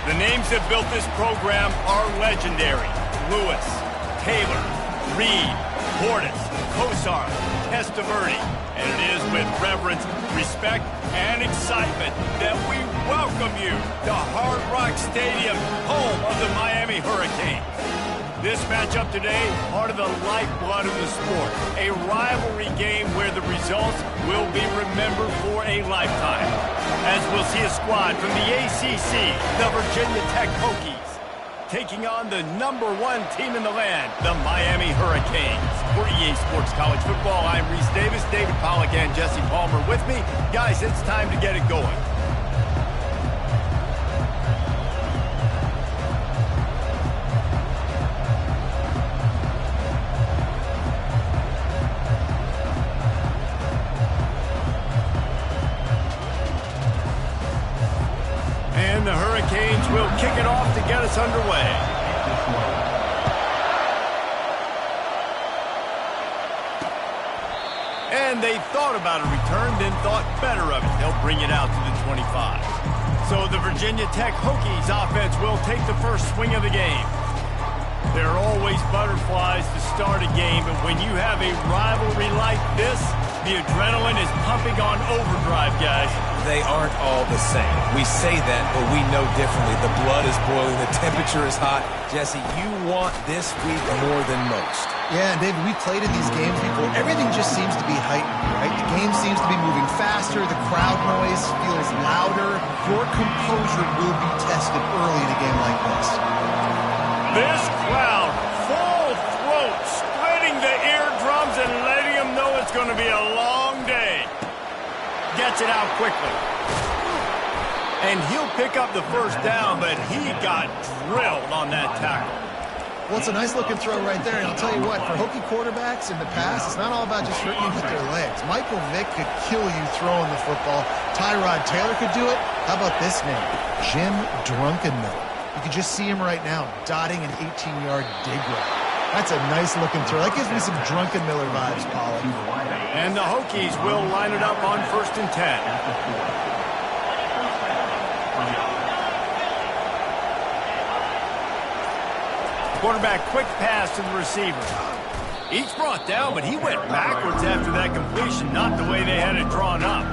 The names that built this program are legendary. Lewis, Taylor, Reed, Portis, Kosar, Testaverde. And it is with reverence, respect, and excitement that we welcome you to Hard Rock Stadium, home of the Miami Hurricanes. This matchup today, part of the lifeblood of the sport. A rivalry game where the results will be remembered for a lifetime. As we'll see a squad from the ACC, the Virginia Tech Hokies, taking on the #1 team in the land, the Miami Hurricanes. For EA Sports College Football, I'm Reese Davis, David Pollack, and Jesse Palmer with me. Guys, it's time to get it going. And the Hurricanes will kick it off to get us underway. And they thought about a return, then thought better of it. They'll bring it out to the 25. So the Virginia Tech Hokies offense will take the first swing of the game. There are always butterflies to start a game, but when you have a rivalry like this, the adrenaline is pumping on overdrive, guys. They aren't all the same. We say that, but we know differently. The blood is boiling. The temperature is hot. Jesse, you want this week more than most. Yeah, and David, we've played in these games before. Everything just seems to be heightened, right? The game seems to be moving faster. The crowd noise feels louder. Your composure will be tested early in a game like this. This crowd, full throat, splitting the eardrums and letting them know it's going to be a long day. Gets it out quickly. And he'll pick up the first down, but he got drilled on that tackle. Well, it's a nice-looking throw right there, and I'll tell you what, for Hokie quarterbacks in the past, it's not all about just hurting you with their legs. Michael Vick could kill you throwing the football. Tyrod Taylor could do it. How about this name? Jim Drunkenmiller. You can just see him right now, dotting an 18-yard dig route. That's a nice-looking throw. That gives me some Drunkenmiller vibes, Pollard. And the Hokies will line it up on 1st and 10. Quarterback quick pass to the receiver. Each brought down, but he went backwards after that completion, not the way they had it drawn up.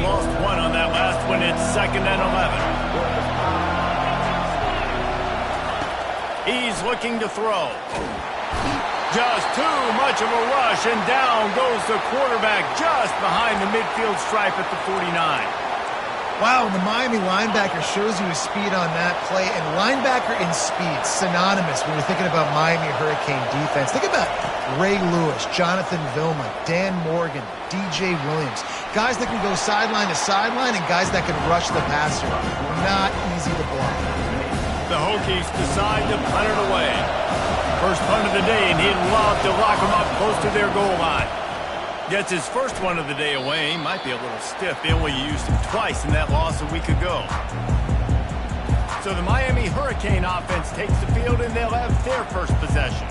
Lost one on that last one. It's 2nd and 11. He's looking to throw. Just too much of a rush, and down goes the quarterback just behind the midfield stripe at the 49. Wow, the Miami linebacker shows you his speed on that play, and linebacker and speed, synonymous when you're thinking about Miami Hurricane defense. Think about Ray Lewis, Jonathan Vilma, Dan Morgan, DJ Williams. Guys that can go sideline to sideline and guys that can rush the passer. Not easy to block. The Hokies decide to punt it away. First punt of the day, and he'd love to lock them up close to their goal line. Gets his first one of the day away. He might be a little stiff. They only used him twice in that loss a week ago. So the Miami Hurricane offense takes the field, and they'll have their first possession.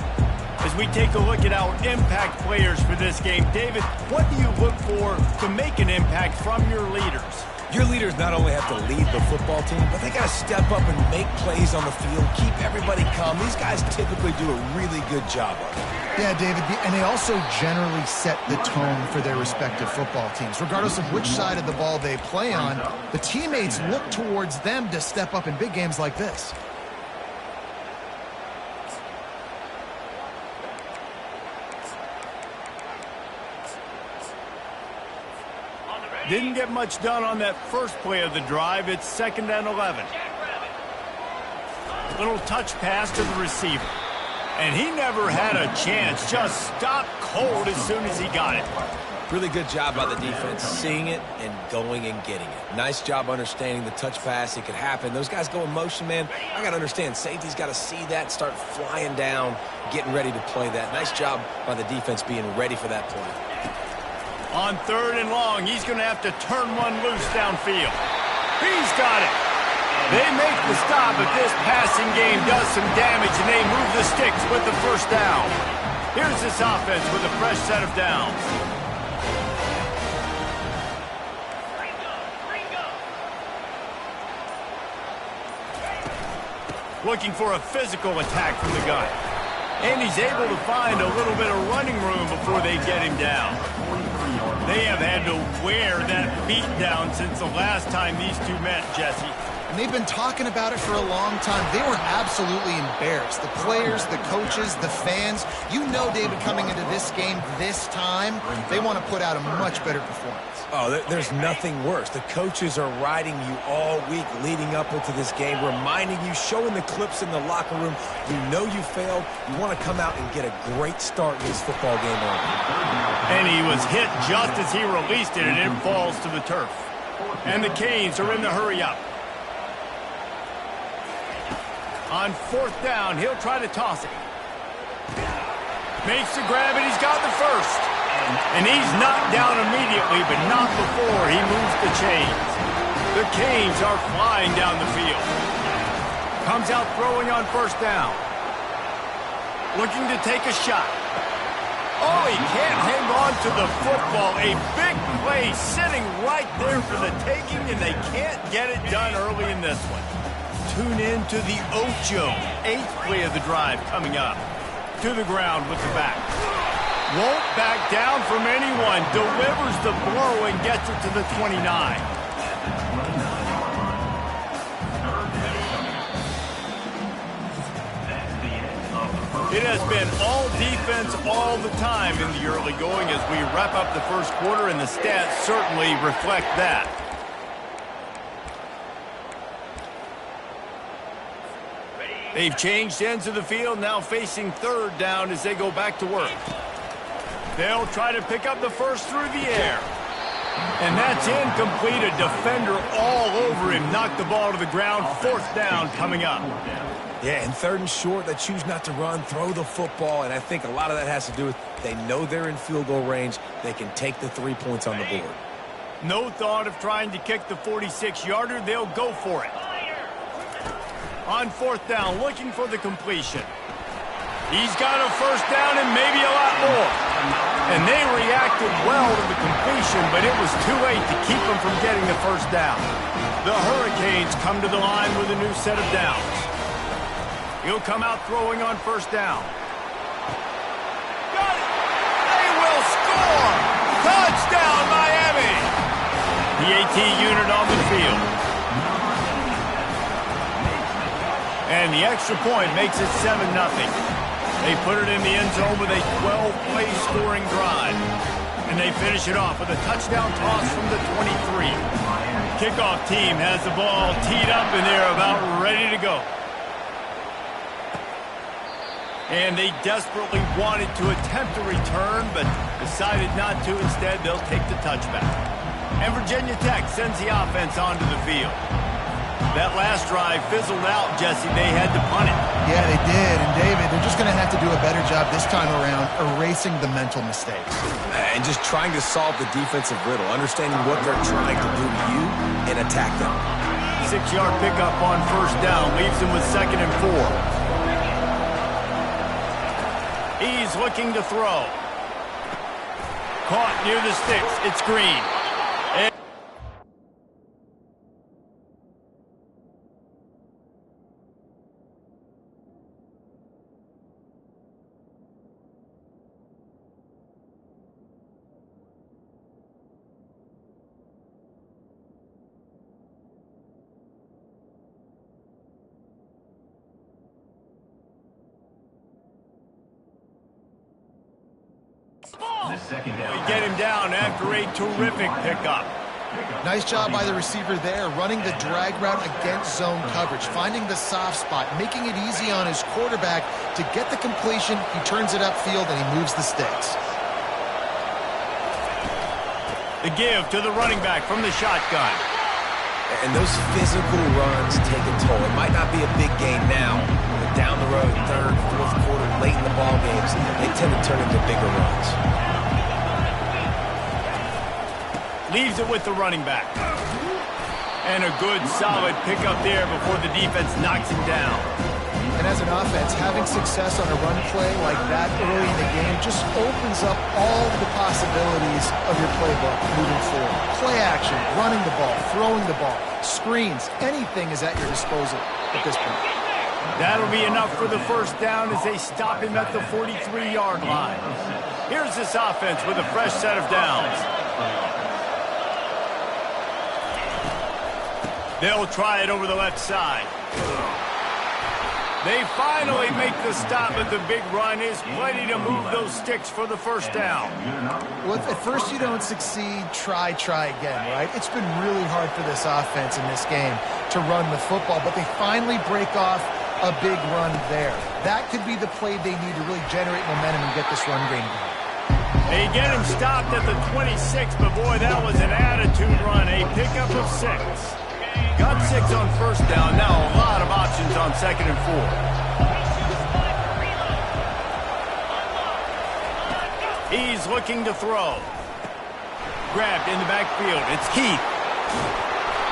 As we take a look at our impact players for this game, David, what do you look for to make an impact from your leaders? Your leaders not only have to lead the football team, but they got to step up and make plays on the field, keep everybody calm. These guys typically do a really good job of it. Yeah, David, and they also generally set the tone for their respective football teams. Regardless of which side of the ball they play on, the teammates look towards them to step up in big games like this. Didn't get much done on that first play of the drive. It's 2nd and 11. Little touch pass to the receiver. And he never had a chance. Just stopped cold as soon as he got it. Really good job by the defense, seeing it and going and getting it. Nice job understanding the touch pass. It could happen. Those guys go in motion, man. I got to understand, safety's got to see that, start flying down, getting ready to play that. Nice job by the defense being ready for that play. On 3rd and long, he's going to have to turn one loose downfield. He's got it. They make the stop, but this passing game does some damage, and they move the sticks with the first down. Here's this offense with a fresh set of downs. looking for a physical attack from the gun. And he's able to find a little bit of running room before they get him down. They have had to wear that beat down since the last time these two met, Jesse. And they've been talking about it for a long time. They were absolutely embarrassed. The players, the coaches, the fans. You know, David, coming into this game this time, they want to put out a much better performance. Oh, there's nothing worse. The coaches are riding you all week leading up into this game, reminding you, showing the clips in the locker room. You know you failed. You want to come out and get a great start in this football game early. And he was hit just as he released it, and it falls to the turf. And the Canes are in the hurry-up. On 4th down, he'll try to toss it. Makes the grab, and he's got the first. And he's knocked down immediately, but not before he moves the chains. The Canes are flying down the field. Comes out throwing on 1st down. Looking to take a shot. Oh, he can't hang on to the football. A big play sitting right there for the taking, and they can't get it done early in this one. Tune in to the Ocho. 8th play of the drive coming up. To the ground with the back. Won't back down from anyone. Delivers the blow and gets it to the 29. It has been all defense all the time in the early going as we wrap up the first quarter, and the stats certainly reflect that. They've changed ends of the field, now facing 3rd down as they go back to work. They'll try to pick up the first through the air. And that's incomplete. A defender all over him. Knocked the ball to the ground. 4th down coming up. Yeah, and 3rd and short, they choose not to run, throw the football, and I think a lot of that has to do with they know they're in field goal range. They can take the 3 points on the board. No thought of trying to kick the 46-yarder. They'll go for it. On 4th down, looking for the completion. He's got a 1st down and maybe a lot more. And they reacted well to the completion, but it was too late to keep them from getting the 1st down. The Hurricanes come to the line with a new set of downs. He'll come out throwing on 1st down. Got it! They will score! Touchdown, Miami! The AT unit on the field. And the extra point makes it 7-0. They put it in the end zone with a 12-play scoring drive. And they finish it off with a touchdown toss from the 23. Kickoff team has the ball teed up, and they're about ready to go. And they desperately wanted to attempt a return, but decided not to. Instead, they'll take the touchback. And Virginia Tech sends the offense onto the field. That last drive fizzled out, Jesse. They had to punt it. Yeah, they did. And, David, they're just going to have to do a better job this time around erasing the mental mistakes. And just trying to solve the defensive riddle, understanding what they're trying to do to you and attack them. 6-yard pickup on 1st down leaves them with 2nd and 4. He's looking to throw. Caught near the sticks. It's Green. We get him down after a terrific pickup. Nice job by the receiver there, running the drag route against zone coverage, finding the soft spot, making it easy on his quarterback to get the completion. He turns it upfield, and he moves the sticks. The give to the running back from the shotgun. And those physical runs take a toll. It might not be a big game now, but down the road, 3rd, 4th quarter, late in the ball games, they tend to turn into bigger runs. Leaves it with the running back. And a good, solid pickup there before the defense knocks him down. And as an offense, having success on a run play like that early in the game just opens up all the possibilities of your playbook moving forward. Play action, running the ball, throwing the ball, screens, anything is at your disposal at this point. That'll be enough for the first down as they stop him at the 43-yard line. Here's this offense with a fresh set of downs. They'll try it over the left side. They finally make the stop, but the big run is plenty to move those sticks for the first down. Well, if at first you don't succeed, try again, right? It's been really hard for this offense in this game to run the football, but they finally break off a big run there. That could be the play they need to really generate momentum and get this run game going. They get him stopped at the 26, but boy, that was an attitude run. A pickup of 6. Got 6 on first down. Now a lot of options on 2nd and 4. He's looking to throw. Grabbed in the backfield. It's Keith.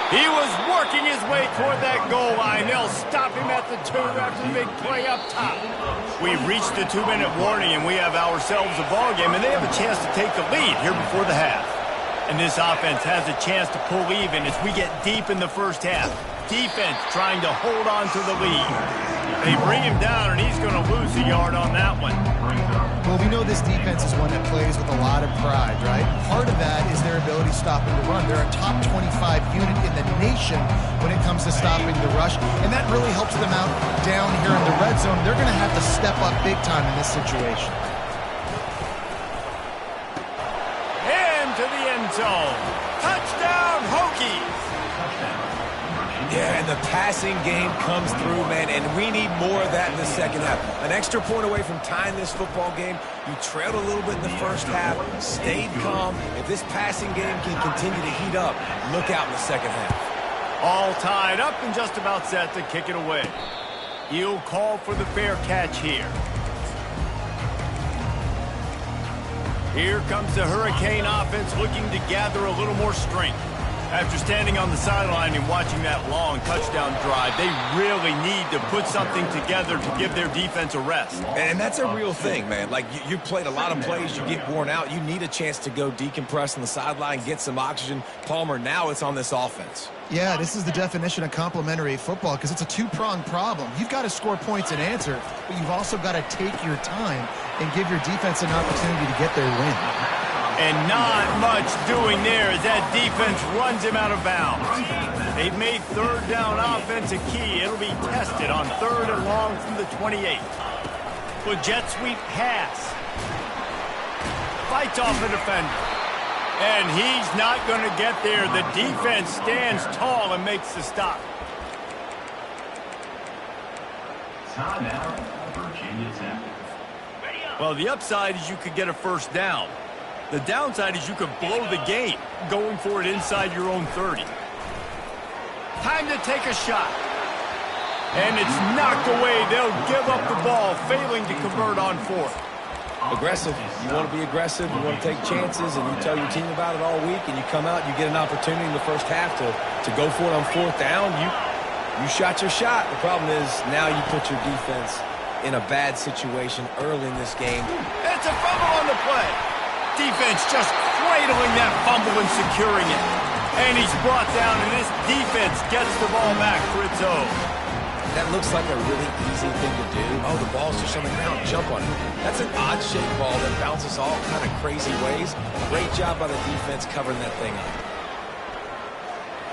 He was working his way toward that goal line. They'll stop him at the 2 after the big play up top. We've reached the 2-minute warning, and we have ourselves a ball game, and they have a chance to take the lead here before the half. And this offense has a chance to pull even as we get deep in the first half. Defense trying to hold on to the lead. They bring him down, and he's going to lose a yard on that one. Well, we know this defense is one that plays with a lot of pride, right? Part of that is their ability stopping the run. They're a top 25 unit in the nation when it comes to stopping the rush, and that really helps them out down here in the red zone. They're going to have to step up big time in this situation. To the end zone. Touchdown, Hokies! Yeah, and the passing game comes through, man, and we need more of that in the second half. An extra point away from tying this football game. You trailed a little bit in the first half, stayed calm. If this passing game can continue to heat up, look out in the second half. All tied up and just about set to kick it away. He'll call for the fair catch here. Here comes the Hurricane offense looking to gather a little more strength. After standing on the sideline and watching that long touchdown drive, they really need to put something together to give their defense a rest. And that's a real thing, man. Like, you played a lot of plays, you get worn out. You need a chance to go decompress on the sideline, get some oxygen. Palmer, now it's on this offense. Yeah, this is the definition of complementary football because it's a two-pronged problem. You've got to score points and answer, but you've also got to take your time and give your defense an opportunity to get their win. And not much doing there as that defense runs him out of bounds. They've made third down offense a key. It'll be tested on 3rd and long from the 28. With jet sweep pass. Fights off the defender. And he's not going to get there. The defense stands tall and makes the stop. Well, the upside is you could get a first down. The downside is you could blow the game going for it inside your own 30. Time to take a shot. And it's knocked away. They'll give up the ball, failing to convert on 4th. Aggressive. You want to be aggressive. You want to take chances, and you tell your team about it all week, and you come out, you get an opportunity in the first half to go for it on 4th down. You shot your shot. The problem is now you put your defense in a bad situation early in this game. It's a fumble on the play. Defense just cradling that fumble and securing it. And he's brought down, and this defense gets the ball back for its own. That looks like a really easy thing to do. Oh, the ball's just on the ground. Jump on it. That's an odd-shaped ball that bounces all kind of crazy ways. Great job by the defense covering that thing up.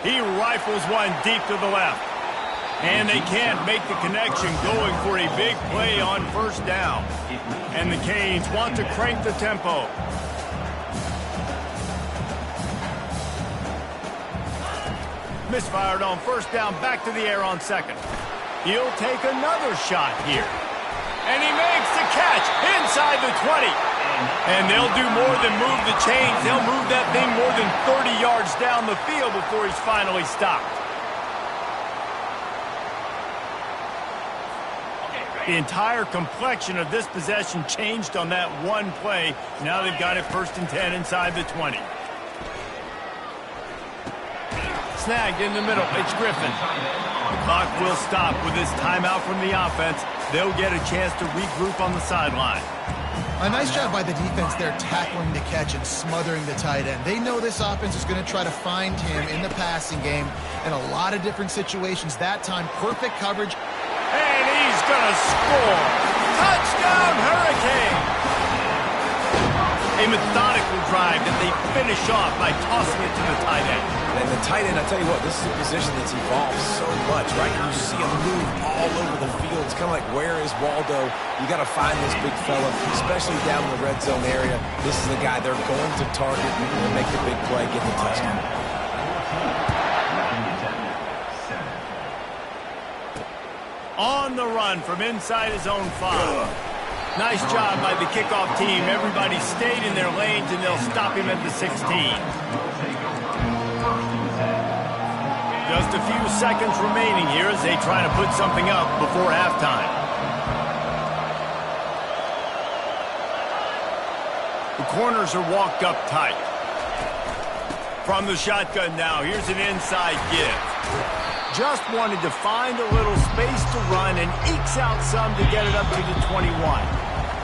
He rifles one deep to the left. And they can't make the connection, going for a big play on 1st down. And the Canes want to crank the tempo. Misfired on 1st down, back to the air on 2nd. He'll take another shot here. And he makes the catch inside the 20. And they'll do more than move the chains. They'll move that thing more than 30 yards down the field before he's finally stopped. The entire complexion of this possession changed on that one play. Now they've got it 1st and 10 inside the 20. Snagged in the middle. It's Griffin. The clock will stop with this timeout from the offense. They'll get a chance to regroup on the sideline. A nice job by the defense there tackling the catch and smothering the tight end. They know this offense is going to try to find him in the passing game in a lot of different situations. That time, perfect coverage. And he gonna score. Touchdown, Hurricane! A methodical drive that they finish off by tossing it to the tight end. And the tight end, I tell you what, this is a position that's evolved so much, right? You see him move all over the field. It's kind of like, where is Waldo? You got to find this big fella, especially down in the red zone area. This is the guy they're going to target and make the big play, get the touchdown. On the run from inside his own 5. Nice job by the kickoff team. Everybody stayed in their lanes, and they'll stop him at the 16. Just a few seconds remaining here as they try to put something up before halftime. The corners are walked up tight. From the shotgun now, here's an inside give. Just wanted to find a little space to run and ekes out some to get it up to the 21.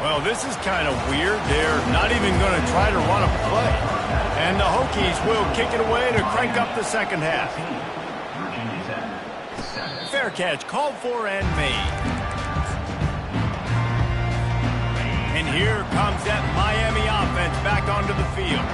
Well, this is kind of weird. They're not even going to try to run a play. And the Hokies will kick it away to crank up the second half. Fair catch called for and made. And here comes that Miami offense back onto the field.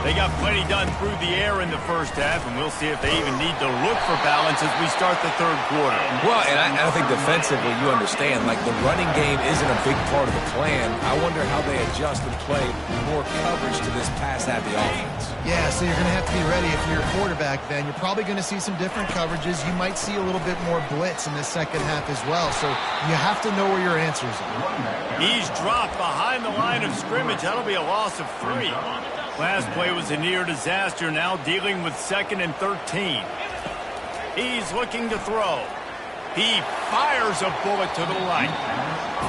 They got plenty done through the air in the first half, and we'll see if they even need to look for balance as we start the third quarter. Well, and I think defensively, you understand, like the running game isn't a big part of the plan. I wonder how they adjust and play more coverage to this pass-happy offense. Yeah, so you're going to have to be ready if you're a quarterback then. You're probably going to see some different coverages. You might see a little bit more blitz in the second half as well, so you have to know where your answers are. He's dropped behind the line of scrimmage. That'll be a loss of 3. Last play was a near disaster, now dealing with 2nd and 13. He's looking to throw. He fires a bullet to the right.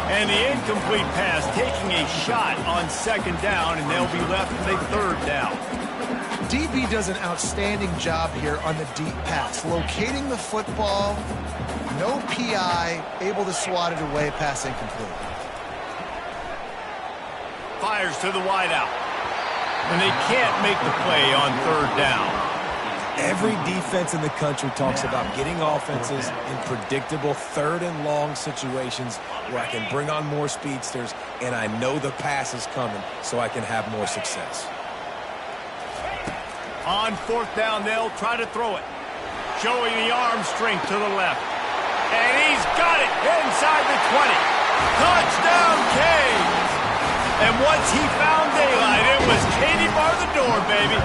And the incomplete pass taking a shot on 2nd down, and they'll be left with a 3rd down. DB does an outstanding job here on the deep pass. Locating the football, no PI, able to swat it away, pass incomplete. Fires to the wideout. And they can't make the play on 3rd down. Every defense in the country talks about getting offenses in predictable 3rd and long situations where I can bring on more speedsters and I know the pass is coming so I can have more success. On 4th down, they'll try to throw it. Showing the arm strength to the left. And he's got it inside the 20. Touchdown, Canes! And once he found daylight, it was Katie bar the door, baby.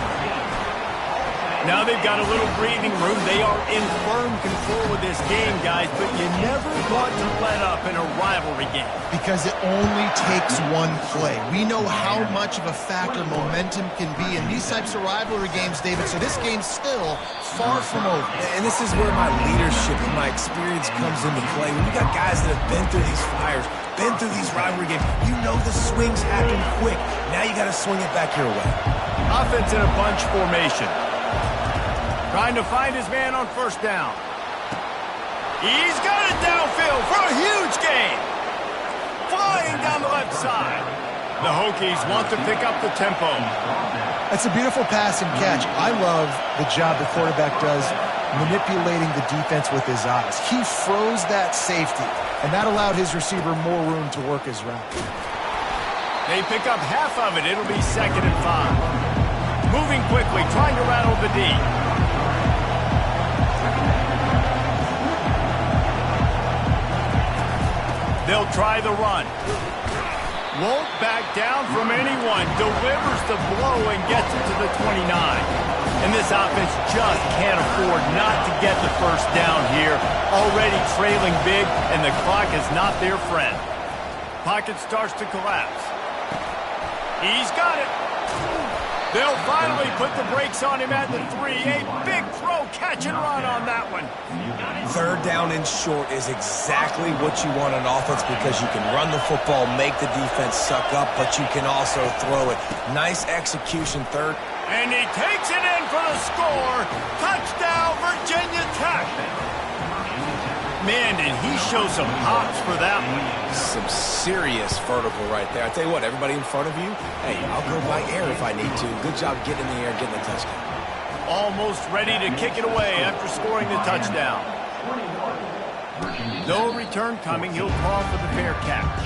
Now they've got a little breathing room. They are in firm control of this game, guys, but you never want to let up in a rivalry game. Because it only takes one play. We know how much of a factor momentum can be in these types of rivalry games, David, so this game's still far from over. And this is where my leadership and my experience comes into play. When you got guys that have been through these fires, been through these rivalry games, you know the swings happen quick. Now you got to swing it back your way. Offense in a bunch formation. Trying to find his man on 1st down. He's got it downfield for a huge gain. Flying down the left side. The Hokies want to pick up the tempo. That's a beautiful pass and catch. I love the job the quarterback does manipulating the defense with his eyes. He froze that safety, and that allowed his receiver more room to work his route. They pick up half of it. It'll be 2nd and 5. Moving quickly, trying to rattle the D. They'll try the run. Won't back down from anyone. Delivers the blow and gets it to the 29. And this offense just can't afford not to get the 1st down here. Already trailing big, and the clock is not their friend. Pocket starts to collapse. He's got it. They'll finally put the brakes on him at the 3. A big throw, catch and run on that one. 3rd down and short is exactly what you want on offense because you can run the football, make the defense suck up, but you can also throw it. Nice execution, 3rd. And he takes it in for the score. Touchdown, Virginia Tech. Man, did he show some hops for that one. Some serious vertical right there. I tell you what, everybody in front of you, hey, I'll go by air if I need to. Good job getting in the air, getting the touchdown. Almost ready to kick it away after scoring the touchdown. No return coming. He'll call for the fair catch.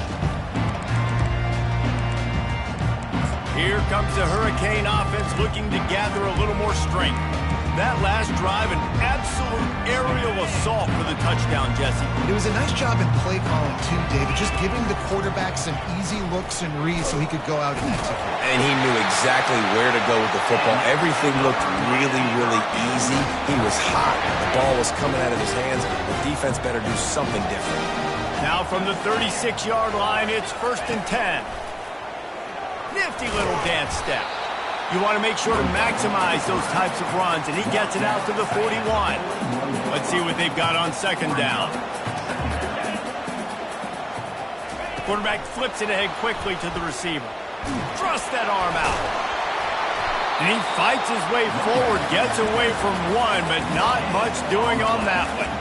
Here comes the Hurricane offense looking to gather a little more strength. That last drive, an absolute aerial assault for the touchdown, Jesse. It was a nice job in play calling, too, David, just giving the quarterback some easy looks and reads so he could go out and execute. And he knew exactly where to go with the football. Everything looked really, really easy. He was hot. The ball was coming out of his hands. The defense better do something different. Now from the 36-yard line, it's 1st and 10. Nifty little dance step. You want to make sure to maximize those types of runs, and he gets it out to the 41. Let's see what they've got on 2nd down. The quarterback flips it ahead quickly to the receiver. Thrusts that arm out. And he fights his way forward, gets away from one, but not much doing on that one.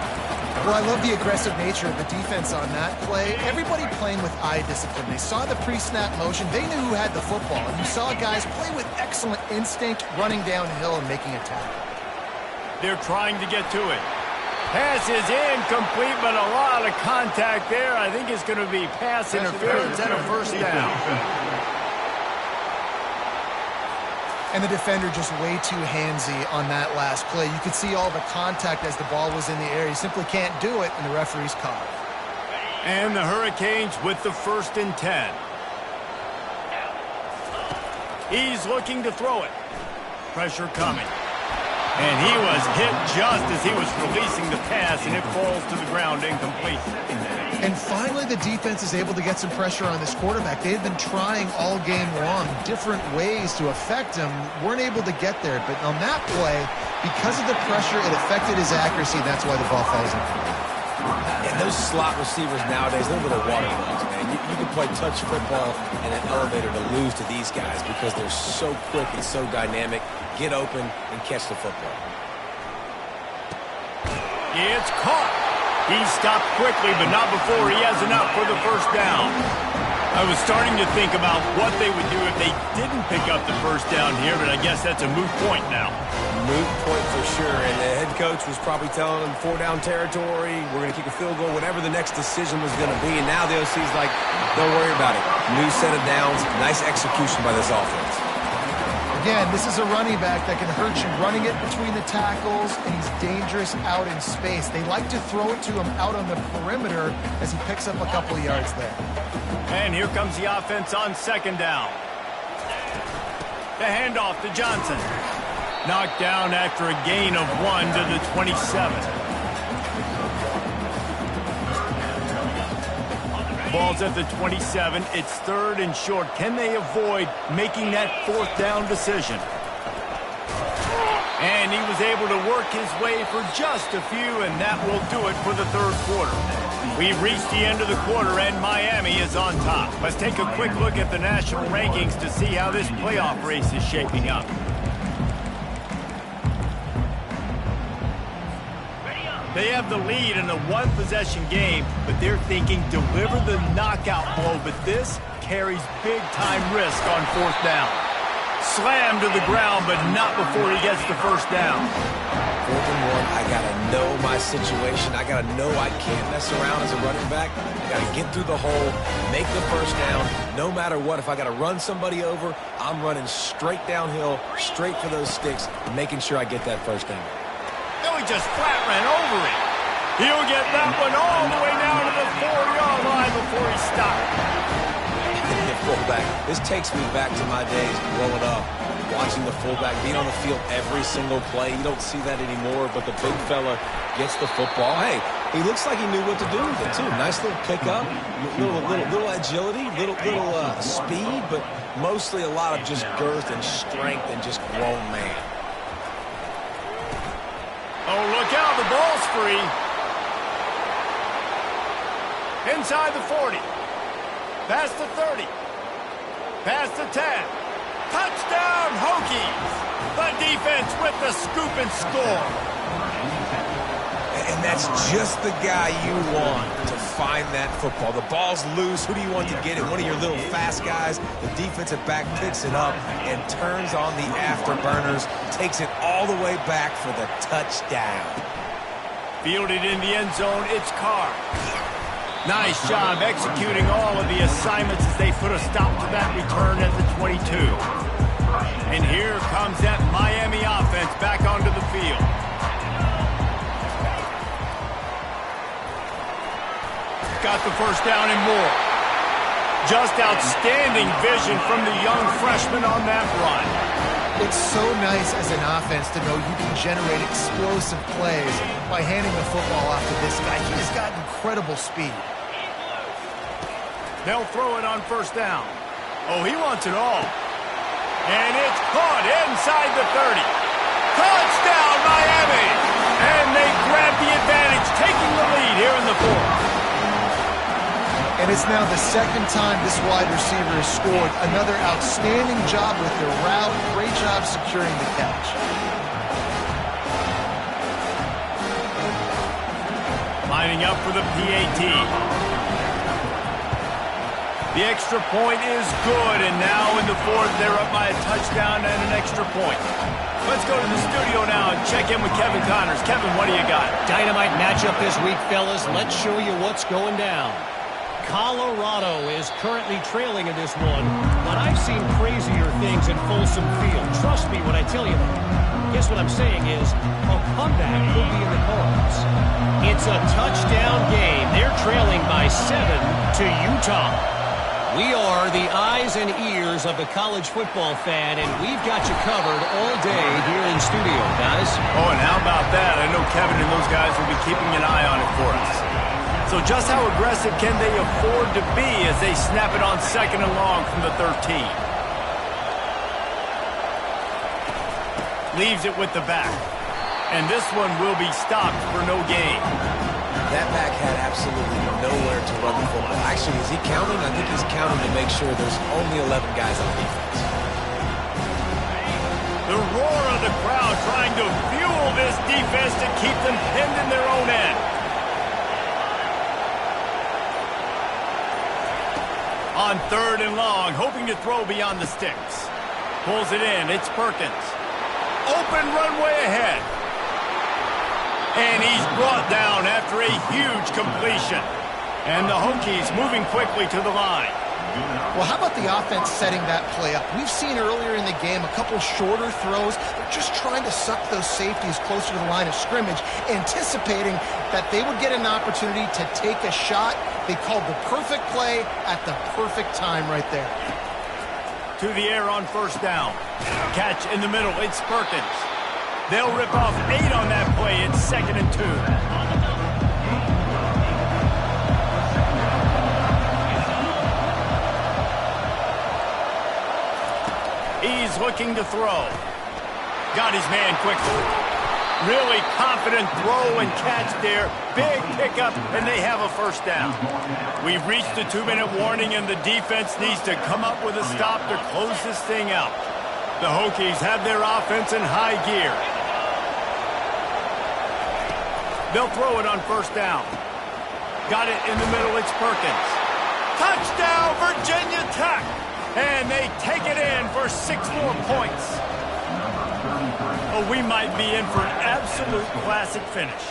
Well, I love the aggressive nature of the defense on that play. Everybody playing with eye discipline. They saw the pre-snap motion. They knew who had the football. And you saw guys play with excellent instinct, running downhill and making a tackle. They're trying to get to it. Pass is incomplete, but a lot of contact there. I think it's going to be pass interference and a 1st down. And the defender just way too handsy on that last play. You could see all the contact as the ball was in the air. He simply can't do it, and the referee's caught. And the Hurricanes with the 1st and 10. He's looking to throw it. Pressure coming. And he was hit just as he was releasing the pass, and it falls to the ground incomplete. And finally, the defense is able to get some pressure on this quarterback. They had been trying all game long different ways to affect him. Weren't able to get there. But on that play, because of the pressure, it affected his accuracy. That's why the ball falls in. And those slot receivers nowadays, they're little water bugs, man. You can play touch football in an elevator to lose to these guys because they're so quick and so dynamic. Get open and catch the football. It's caught. He stopped quickly, but not before he has enough for the 1st down. I was starting to think about what they would do if they didn't pick up the 1st down here, but I guess that's a moot point now. Moot point for sure, and the head coach was probably telling them 4-down territory, we're going to kick a field goal, whatever the next decision was going to be, and now the OC's like, don't worry about it. New set of downs, nice execution by this offense. Again, this is a running back that can hurt you running it between the tackles, and he's dangerous out in space. They like to throw it to him out on the perimeter as he picks up a couple of yards there. And here comes the offense on 2nd down. The handoff to Johnson. Knocked down after a gain of 1 to the 27. Ball's at the 27. It's 3rd and short. Can they avoid making that 4th down decision? And he was able to work his way for just a few, and that will do it for the 3rd quarter. We've reached the end of the quarter, and Miami is on top. Let's take a quick look at the national rankings to see how this playoff race is shaping up. They have the lead in a 1-possession game, but they're thinking deliver the knockout blow, but this carries big-time risk on 4th down. Slammed to the ground, but not before he gets the 1st down. 4th and 1, I got to know my situation. I got to know I can't mess around as a running back. I got to get through the hole, make the 1st down. No matter what, if I got to run somebody over, I'm running straight downhill, straight for those sticks, making sure I get that 1st down. No, he just flat ran over it. He'll get that one all the way down to the 4-yard line before he stopped. Fullback. This takes me back to my days growing up, watching the fullback being on the field every single play. You don't see that anymore, but the big fella gets the football. Hey, he looks like he knew what to do with it, too. Nice little pickup, little agility, little speed, but mostly a lot of just girth and strength and just grown man. Oh, look out, the ball's free. Inside the 40. Past the 30. Past the 10. Touchdown, Hokies. The defense with the scoop and score. And that's just the guy you want to find that football. The ball's loose. Who do you want to get it? One of your little fast guys. The defensive back picks it up and turns on the afterburners, takes it all the way back for the touchdown. Fielded in the end zone, it's Carr. Nice job executing all of the assignments as they put a stop to that return at the 22. And here comes that Miami offense back onto the field. Got the first down and more. Just outstanding vision from the young freshman on that run. It's so nice as an offense to know you can generate explosive plays by handing the football off to this guy. He has got incredible speed. They'll throw it on first down. Oh, he wants it all. And it's caught inside the 30. Touchdown, Miami! And they grab the advantage, taking the lead here in the fourth. And it's now the second time this wide receiver has scored. Another outstanding job with the route. Great job securing the catch. Lining up for the PAT. The extra point is good, and now in the fourth, they're up by a touchdown and an extra point. Let's go to the studio now and check in with Kevin Connors. Kevin, what do you got? Dynamite matchup this week, fellas. Let's show you what's going down. Colorado is currently trailing in this one, but I've seen crazier things in Folsom Field. Trust me when I tell you that. Guess what I'm saying is a comeback could be in the cards. It's a touchdown game. They're trailing by 7 to Utah. We are the eyes and ears of the college football fan, and we've got you covered all day here in studio, guys. Oh, and how about that? I know Kevin and those guys will be keeping an eye on it for us. So just how aggressive can they afford to be as they snap it on second and long from the 13? Leaves it with the back. And this one will be stopped for no gain. That back had absolutely nowhere to run the football. Actually, is he counting? I think he's counting to make sure there's only 11 guys on defense. The roar of the crowd trying to fuel this defense to keep them pinned in their own end. On third and long, hoping to throw beyond the sticks. Pulls it in. It's Perkins. Open runway ahead. And he's brought down after a huge completion. And the Hokies moving quickly to the line. Well, how about the offense setting that play up? We've seen earlier in the game a couple shorter throws. They're just trying to suck those safeties closer to the line of scrimmage, anticipating that they would get an opportunity to take a shot. They called the perfect play at the perfect time right there. To the air on first down. Catch in the middle. It's Perkins. They'll rip off 8 on that play. It's 2nd and 2. He's looking to throw. Got his man quickly. Really confident throw and catch there. Big pickup, and they have a first down. We've reached the 2-minute warning, and the defense needs to come up with a stop to close this thing out. The Hokies have their offense in high gear. They'll throw it on first down. Got it in the middle. It's Perkins. Touchdown, Virginia Tech. And they take it in for 6 more points. Oh, we might be in for an absolute classic finish.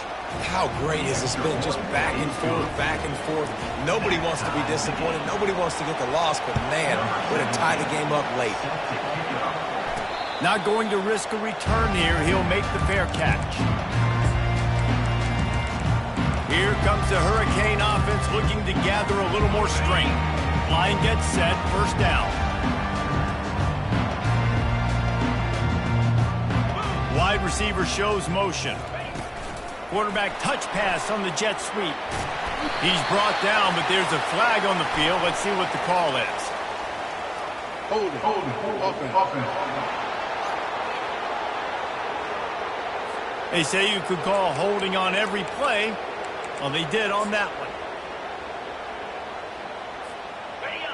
How great has this been? Just back and forth, back and forth. Nobody wants to be disappointed. Nobody wants to get the loss, but man, way to tie the game up late. Not going to risk a return here. He'll make the fair catch. Here comes the Hurricane offense looking to gather a little more strength. Line gets set, first down. Wide receiver shows motion. Quarterback touch pass on the jet sweep. He's brought down, but there's a flag on the field. Let's see what the call is. Offense. They say you could call holding on every play. Well, they did on that one.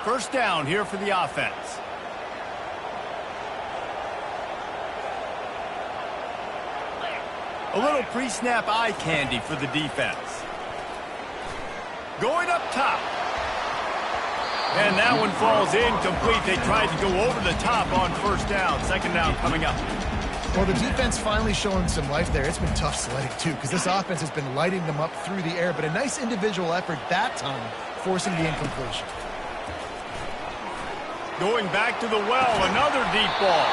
First down here for the offense. A little pre-snap eye candy for the defense. Going up top. And that one falls incomplete. They tried to go over the top on first down. Second down coming up. Well, the defense finally showing some life there. It's been tough sledding, too, because this offense has been lighting them up through the air, but a nice individual effort that time, forcing the incompletion. Going back to the well, another deep ball.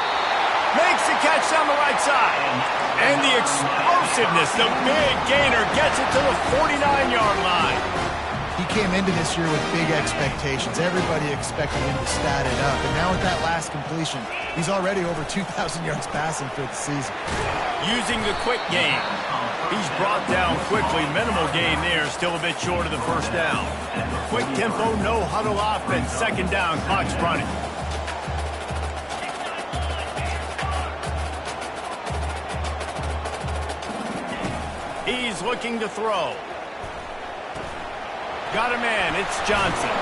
Makes the catch down the right side. And the explosiveness, the big gainer, gets it to the 49-yard line. He came into this year with big expectations. Everybody expecting him to stat it up. And now with that last completion, he's already over 2,000 yards passing for the season. Using the quick game. He's brought down quickly. Minimal gain there, still a bit short of the first down. Quick tempo, no huddle offense. Second down, clock's running. He's looking to throw. Got a man, it's Johnson.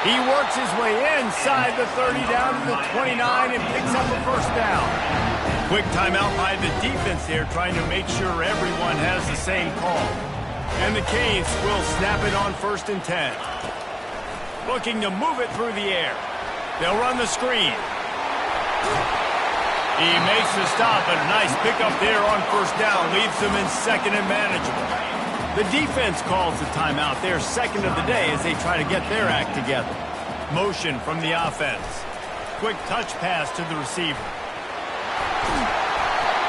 He works his way inside the 30 down to the 29 and picks up a first down. Quick timeout by the defense there, trying to make sure everyone has the same call. And the Canes will snap it on 1st and 10. Looking to move it through the air. They'll run the screen. He makes the stop, but a nice pickup there on first down. Leaves them in second and manageable. The defense calls the timeout. Their second of the day as they try to get their act together. Motion from the offense. Quick touch pass to the receiver.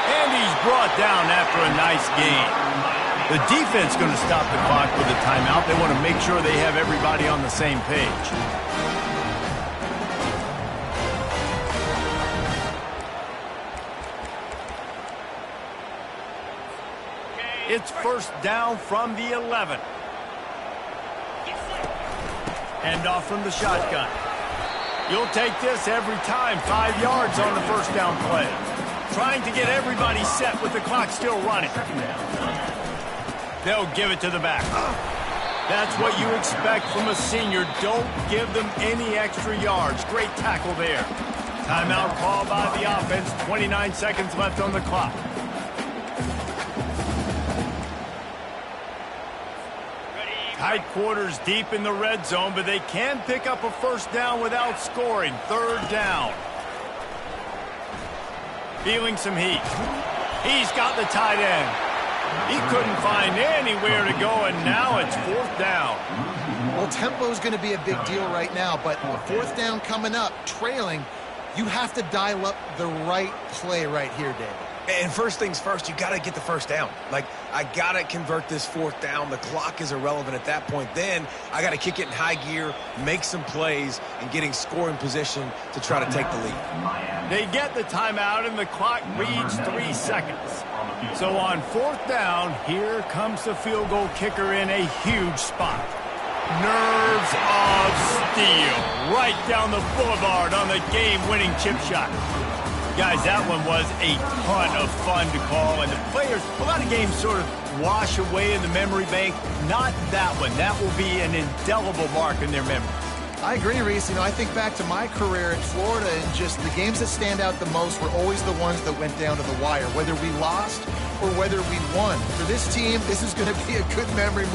And he's brought down after a nice gain. The defense going to stop the clock with a timeout. They want to make sure they have everybody on the same page. It's first down from the 11. Hand off from the shotgun. You'll take this every time. 5 yards on the first down play. Trying to get everybody set with the clock still running. They'll give it to the back. That's what you expect from a senior. Don't give them any extra yards. Great tackle there. Timeout call by the offense. 29 seconds left on the clock. Tight quarters deep in the red zone, but they can pick up a first down without scoring. 3rd down. Feeling some heat. He's got the tight end. He couldn't find anywhere to go, and now it's 4th down. Well, tempo is going to be a big deal right now, but 4th down coming up, trailing, you have to dial up the right play right here, David. And first things first, you got to get the first down. Like, I got to convert this 4th down. The clock is irrelevant at that point. Then I got to kick it in high gear, make some plays, and get in scoring position to try to take the lead. They get the timeout, and the clock reads 3 seconds. So on 4th down, here comes the field goal kicker in a huge spot. Nerves of steel. Right down the boulevard on the game-winning chip shot. Guys, that one was a ton of fun to call, and the players, a lot of games sort of wash away in the memory bank. Not that one. That will be an indelible mark in their memory. I agree, Reese. I think back to my career in Florida, and just the games that stand out the most were always the ones that went down to the wire, whether we lost or whether we won. For this team, this is going to be a good memory.